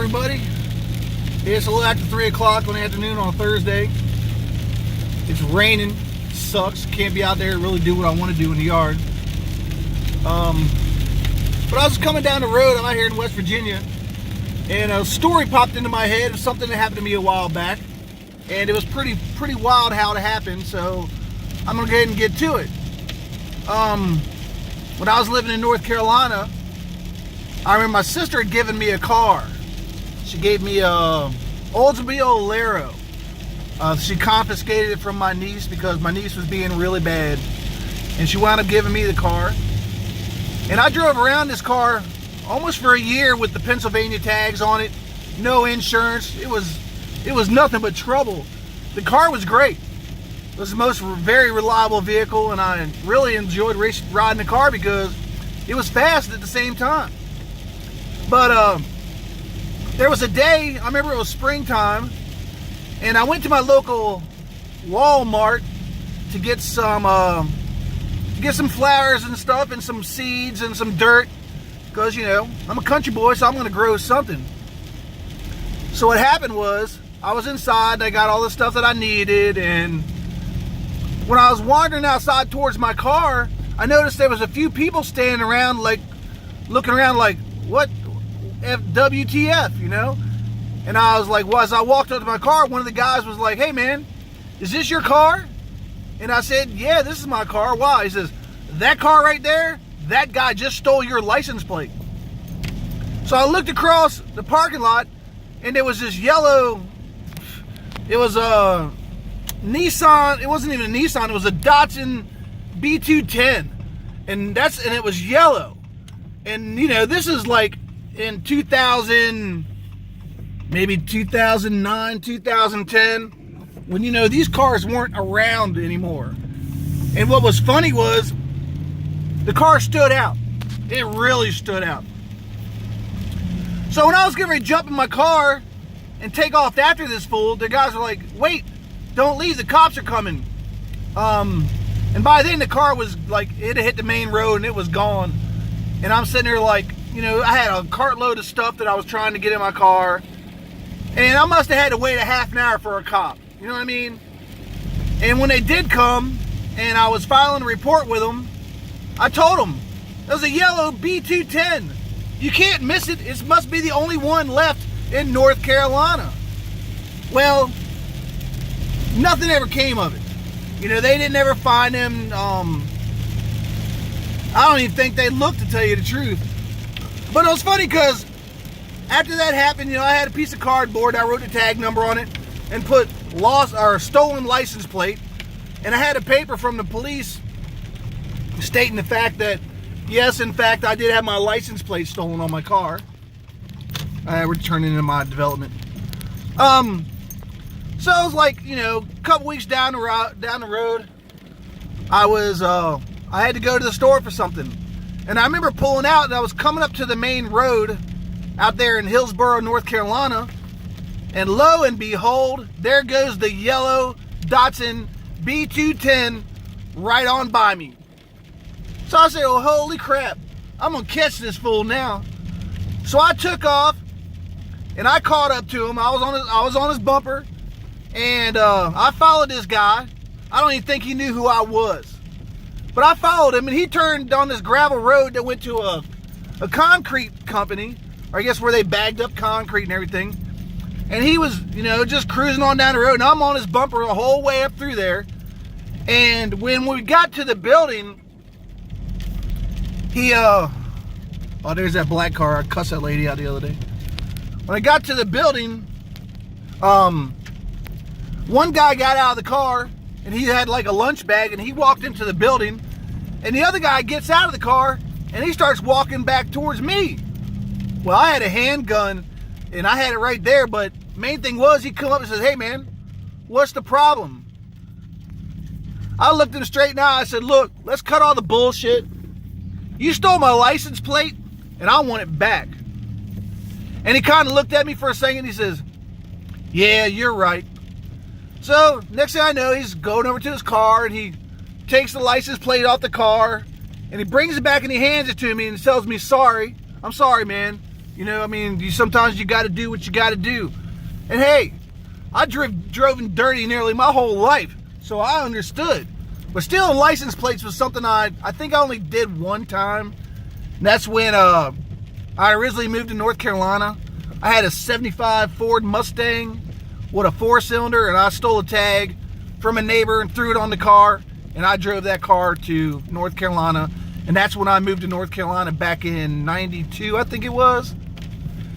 everybody. It's a little after 3 o'clock in the afternoon on a Thursday. It's raining. Sucks. Can't be out there and really do what I want to do in the yard. But I was coming down the road. I'm out here in West Virginia. And a story popped into my head of something that happened to me a while back. And it was pretty wild how it happened. So I'm going to go ahead and get to it. When I was living in North Carolina, I remember my sister had given me a car. She gave me a Oldsmobile Alero. She confiscated it from my niece because my niece was being really bad. And she wound up giving me the car. And I drove around this car almost for a year with the Pennsylvania tags on it. No insurance. It was nothing but trouble. The car was great. It was the most very reliable vehicle, and I really enjoyed riding the car because it was fast at the same time. But there was a day, I remember it was springtime, and I went to my local Walmart to get some flowers and stuff and some seeds and some dirt because, you know, I'm a country boy, so I'm going to grow something. So what happened was I was inside, and I got all the stuff that I needed, and when I was wandering outside towards my car, I noticed there was a few people standing around, like, looking around like, what WTF, you know? And I was like, well, as I walked up to my car, one of the guys was like, hey man, is this your car? And I said, yeah, this is my car. Why? He says, that car right there, that guy just stole your license plate. So I looked across the parking lot, and there was this yellow, it was a Nissan, it wasn't even a Nissan, it was a Datsun B210. And it was yellow. And you know, this is like in 2000, maybe 2009, 2010, when, you know, these cars weren't around anymore. And what was funny was the car stood out. It really stood out. So when I was getting ready to jump in my car and take off after this fool, the guys were like, wait, don't leave, the cops are coming. And by then the car was like, it had hit the main road and it was gone. And I'm sitting there like, you know, I had a cartload of stuff that I was trying to get in my car. And I must have had to wait a half an hour for a cop. You know what I mean? And when they did come and I was filing a report with them, I told them, it was a yellow B210. You can't miss it. It must be the only one left in North Carolina. Well, nothing ever came of it. You know, they didn't ever find him. I don't even think they looked, to tell you the truth. But it was funny because after that happened, you know, I had a piece of cardboard. I wrote the tag number on it and put lost or stolen license plate. And I had a paper from the police stating the fact that, yes, in fact, I did have my license plate stolen on my car. I returned it into my development. So it was like, you know, a couple weeks down the road, I had to go to the store for something. And I remember pulling out, and I was coming up to the main road out there in Hillsborough, North Carolina. And lo and behold, there goes the yellow Datsun B210 right on by me. So I said, oh, holy crap, I'm going to catch this fool now. So I took off, and I caught up to him. I was on his bumper. And I followed this guy. I don't even think he knew who I was. But I followed him, and he turned on this gravel road that went to a concrete company, or I guess where they bagged up concrete and everything. And he was, you know, just cruising on down the road, and I'm on his bumper the whole way up through there. And when we got to the building, oh, there's that black car. I cussed that lady out the other day. When I got to the building, one guy got out of the car, and he had like a lunch bag, and he walked into the building, and the other guy gets out of the car, and he starts walking back towards me. Well, I had a handgun, and I had it right there, but main thing was he come up and says, hey man, what's the problem? I looked him straight in the eye. I said, look, let's cut all the bullshit. You stole my license plate, and I want it back. And he kind of looked at me for a second. He says, yeah, you're right. So next thing I know, he's going over to his car, and he takes the license plate off the car, and he brings it back and he hands it to me and tells me, sorry. I'm sorry, man. You know, I mean, sometimes you got to do what you got to do. And hey, I drove in dirty nearly my whole life, so I understood. But stealing license plates was something I think I only did one time. And that's when I originally moved to North Carolina. I had a 75 Ford Mustang with a 4-cylinder, and I stole a tag from a neighbor and threw it on the car, and I drove that car to North Carolina. And that's when I moved to North Carolina back in 92, I think it was.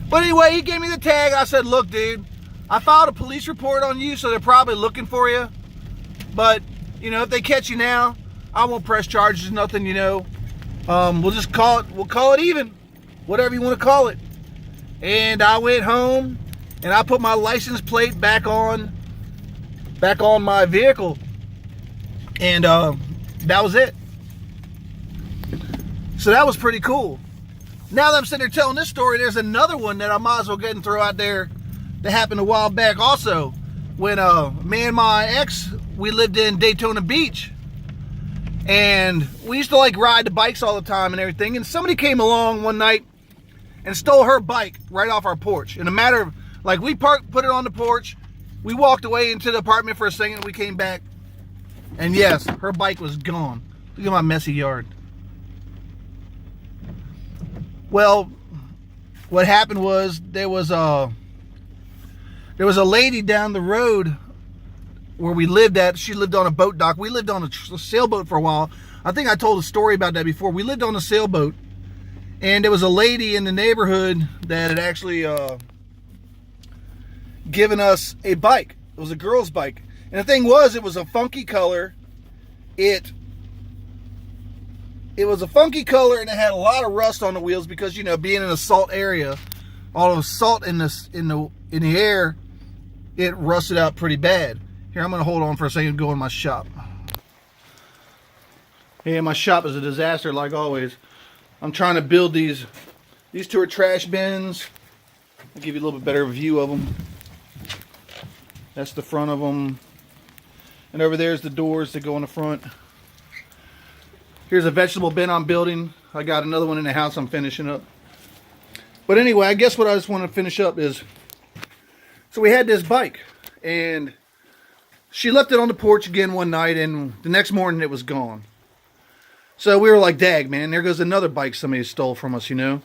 But anyway, he gave me the tag. I said, look, dude, I filed a police report on you, so they're probably looking for you. But, you know, if they catch you now, I won't press charges, nothing, you know. We'll just call it even, whatever you want to call it. And I went home, and I put my license plate back on my vehicle. And that was it. So that was pretty cool. Now that I'm sitting there telling this story, there's another one that I might as well get and throw out there that happened a while back also. When me and my ex, we lived in Daytona Beach. And we used to like ride the bikes all the time and everything. And somebody came along one night and stole her bike right off our porch. In a matter of, like, we put it on the porch. We walked away into the apartment for a second. We came back. And yes, her bike was gone. Look at my messy yard. Well, what happened was there was a lady down the road where we lived at. She lived on a boat dock. We lived on a sailboat for a while. I think I told a story about that before. We lived on a sailboat, and there was a lady in the neighborhood that had actually given us a bike. It was a girl's bike. And the thing was, it was a funky color. It was a funky color, and it had a lot of rust on the wheels because, you know, being in a salt area, all the salt in the air, it rusted out pretty bad. Here, I'm going to hold on for a second and go in my shop. Yeah, my shop is a disaster like always. I'm trying to build these. These two are trash bins. I'll give you a little bit better view of them. That's the front of them. And over there's the doors that go in the front. Here's a vegetable bin I'm building. I got another one in the house I'm finishing up. But anyway, I guess what I just want to finish up is, so we had this bike, and she left it on the porch again one night, and the next morning it was gone. So we were like, dag, man, there goes another bike somebody stole from us, you know.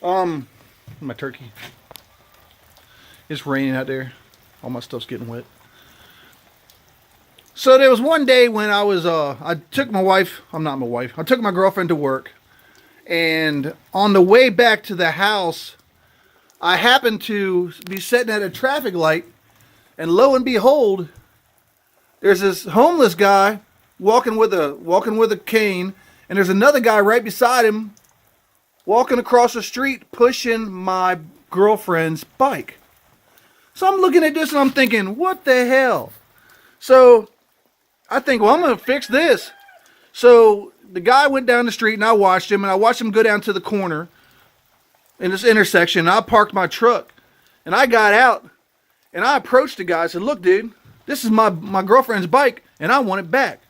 My turkey. It's raining out there. All my stuff's getting wet. So there was one day when I was, I took my girlfriend to work. And on the way back to the house, I happened to be sitting at a traffic light. And lo and behold, there's this homeless guy walking with a cane. And there's another guy right beside him walking across the street pushing my girlfriend's bike. So I'm looking at this and I'm thinking, what the hell? So I think, well, I'm going to fix this. So the guy went down the street and I watched him, and I watched him go down to the corner in this intersection. And I parked my truck and I got out and I approached the guy. I said, look, dude, this is my girlfriend's bike and I want it back.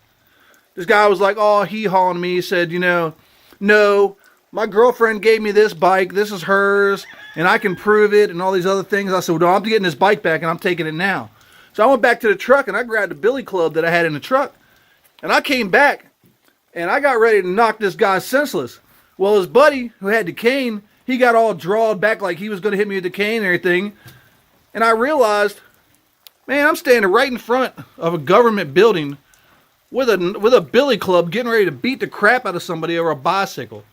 This guy was like, oh, hee-hawing me. He said, you know, no, my girlfriend gave me this bike. This is hers and I can prove it and all these other things. I said, well, no, I'm getting this bike back and I'm taking it now. So I went back to the truck and I grabbed the billy club that I had in the truck. And I came back and I got ready to knock this guy senseless. Well, his buddy who had the cane, he got all drawed back like he was going to hit me with the cane and everything. And I realized, man, I'm standing right in front of a government building with a billy club getting ready to beat the crap out of somebody over a bicycle.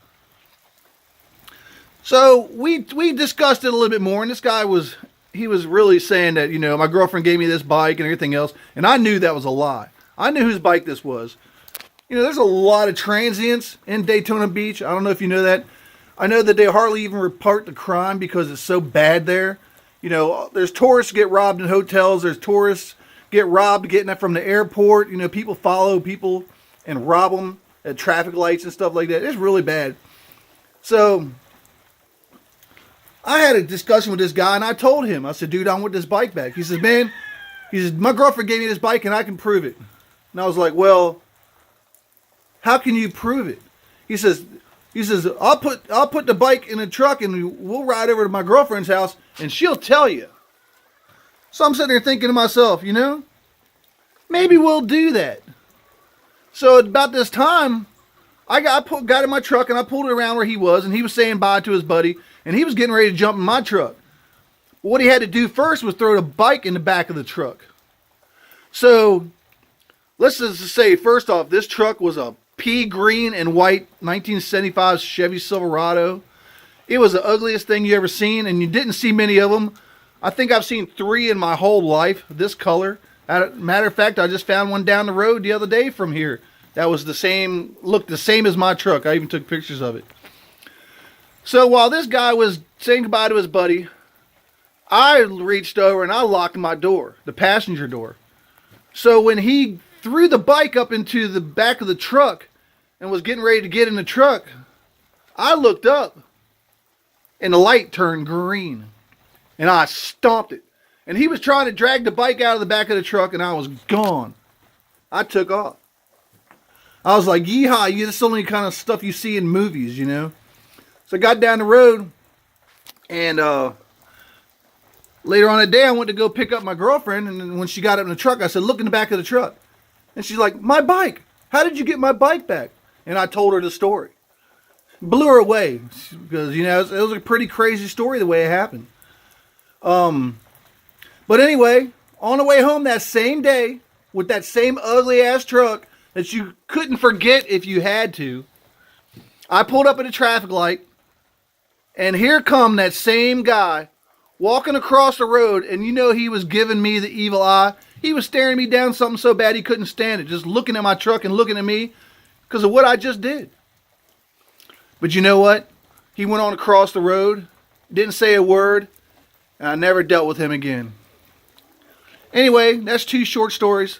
So we discussed it a little bit more, and this guy was really saying that, you know, my girlfriend gave me this bike and everything else, and I knew that was a lie. I knew whose bike this was. You know, there's a lot of transients in Daytona Beach. I don't know if you know that. I know that they hardly even report the crime because it's so bad there. You know, there's tourists get robbed in hotels. There's tourists get robbed getting that from the airport. You know, people follow people and rob them at traffic lights and stuff like that. It's really bad. So I had a discussion with this guy, and I told him, I said, dude, I want this bike back. He says, man, my girlfriend gave me this bike and I can prove it. And I was like, well, how can you prove it? He says, He says, I'll put the bike in the truck and we'll ride over to my girlfriend's house and she'll tell you. So I'm sitting there thinking to myself, maybe we'll do that. So about this time, I got in my truck and I pulled it around where he was, and he was saying bye to his buddy, and he was getting ready to jump in my truck. What he had to do first was throw the bike in the back of the truck. So let's just say, first off, this truck was a pea green and white 1975 Chevy Silverado. It was the ugliest thing you ever seen, and you didn't see many of them. I think I've seen 3 in my whole life, this color. Matter of fact, I just found one down the road the other day from here. That was looked the same as my truck. I even took pictures of it. So while this guy was saying goodbye to his buddy, I reached over and I locked my door, the passenger door. So when he threw the bike up into the back of the truck and was getting ready to get in the truck, I looked up and the light turned green and I stomped it. And he was trying to drag the bike out of the back of the truck and I was gone. I took off. I was like, yeehaw, this is the only kind of stuff you see in movies, So I got down the road, and later on that day, I went to go pick up my girlfriend, and when she got up in the truck, I said, look in the back of the truck. And she's like, my bike. How did you get my bike back? And I told her the story. Blew her away, because, it was a pretty crazy story the way it happened. But anyway, on the way home that same day, with that same ugly-ass truck, that you couldn't forget if you had to, I pulled up at a traffic light, and here come that same guy walking across the road, and he was giving me the evil eye. He was staring me down something so bad he couldn't stand it, just looking at my truck and looking at me because of what I just did. But you know what? He went on across the road, didn't say a word, and I never dealt with him again. Anyway, that's 2 short stories.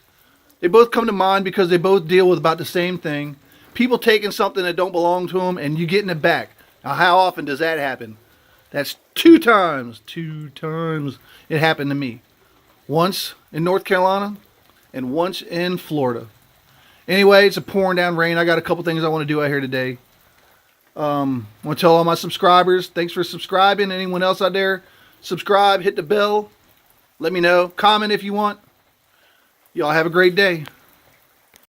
They both come to mind because they both deal with about the same thing. People taking something that don't belong to them and you getting it back. Now, how often does that happen? That's 2 times. 2 times it happened to me. Once in North Carolina and once in Florida. Anyway, it's a pouring down rain. I got a couple things I want to do out here today. I want to tell all my subscribers, thanks for subscribing. Anyone else out there, subscribe, hit the bell. Let me know. Comment if you want. Y'all have a great day.